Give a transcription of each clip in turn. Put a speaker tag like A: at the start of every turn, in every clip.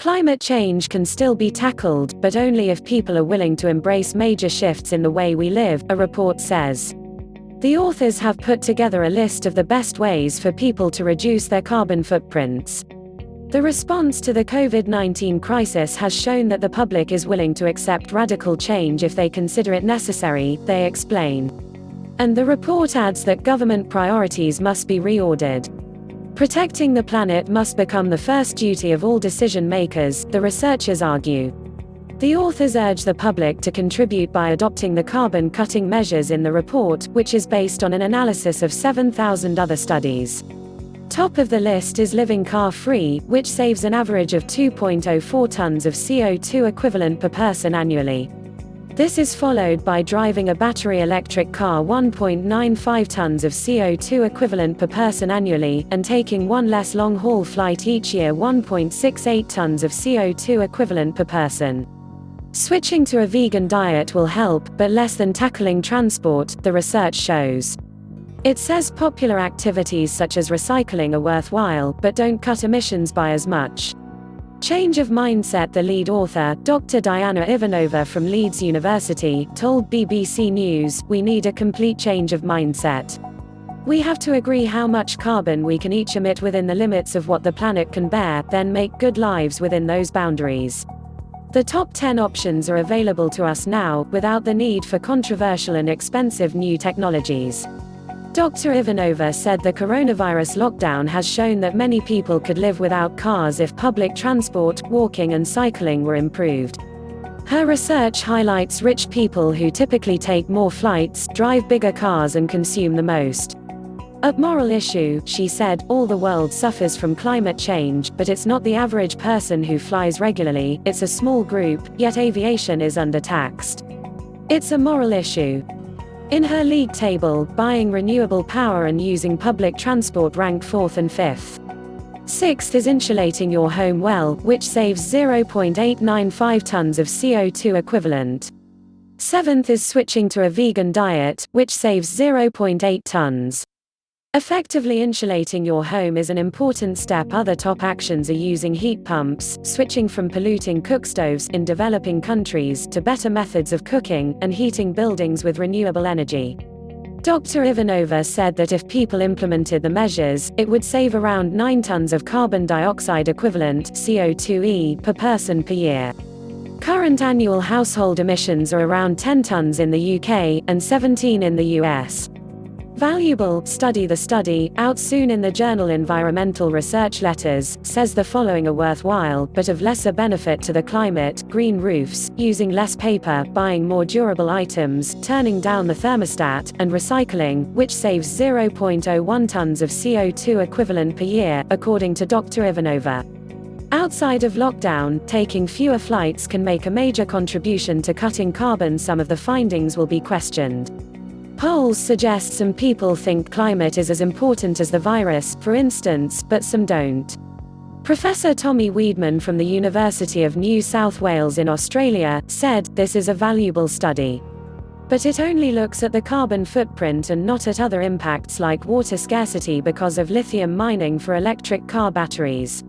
A: Climate change can still be tackled, but only if people are willing to embrace major shifts in the way we live, a report says. The authors have put together a list of the best ways for people to reduce their carbon footprints. The response to the COVID-19 crisis has shown that the public is willing to accept radical change if they consider it necessary, they explain. And the report adds that government priorities must be reordered. Protecting the planet must become the first duty of all decision makers, the researchers argue. The authors urge the public to contribute by adopting the carbon-cutting measures in the report, which is based on an analysis of 7,000 other studies. Top of the list is living car-free, which saves an average of 2.04 tons of CO2 equivalent per person annually. This is followed by driving a battery electric car 1.95 tons of CO2 equivalent per person annually, and taking one less long-haul flight each year 1.68 tons of CO2 equivalent per person. Switching to a vegan diet will help, but less than tackling transport, the research shows. It says popular activities such as recycling are worthwhile, but don't cut emissions by as much. Change of mindset. The lead author, Dr. Diana Ivanova from Leeds University, told BBC News, "We need a complete change of mindset. We have to agree how much carbon we can each emit within the limits of what the planet can bear, then make good lives within those boundaries. The top 10 options are available to us now, without the need for controversial and expensive new technologies." Dr. Ivanova said the coronavirus lockdown has shown that many people could live without cars if public transport, walking and cycling were improved. Her research highlights rich people who typically take more flights, drive bigger cars and consume the most. A moral issue, she said, all the world suffers from climate change, but it's not the average person who flies regularly, it's a small group, yet aviation is undertaxed. It's a moral issue. In her league table, buying renewable power and using public transport ranked 4th and 5th. 6th is insulating your home well, which saves 0.895 tons of CO2 equivalent. 7th is switching to a vegan diet, which saves 0.8 tons. Effectively insulating your home is an important step. Other top actions are using heat pumps, switching from polluting cookstoves in developing countries to better methods of cooking, and heating buildings with renewable energy. Dr. Ivanova said that if people implemented the measures, it would save around 9 tons of carbon dioxide equivalent (CO2e) per person per year. Current annual household emissions are around 10 tons in the UK, and 17 in the US. Valuable. Study. The study, out soon in the journal Environmental Research Letters, says the following are worthwhile, but of lesser benefit to the climate: green roofs, using less paper, buying more durable items, turning down the thermostat, and recycling, which saves 0.01 tons of CO2 equivalent per year, according to Dr. Ivanova. Outside of lockdown, taking fewer flights can make a major contribution to cutting carbon. Some of the findings will be questioned. Polls suggest some people think climate is as important as the virus, for instance, but some don't. Professor Tommy Weedman from the University of New South Wales in Australia said, "This is a valuable study. But it only looks at the carbon footprint and not at other impacts like water scarcity because of lithium mining for electric car batteries."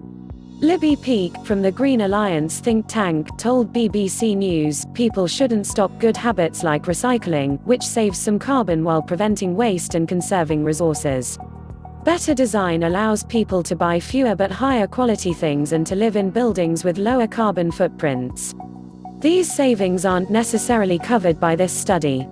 A: Libby Peake, from the Green Alliance think tank, told BBC News, "People shouldn't stop good habits like recycling, which saves some carbon while preventing waste and conserving resources. Better design allows people to buy fewer but higher quality things and to live in buildings with lower carbon footprints. These savings aren't necessarily covered by this study."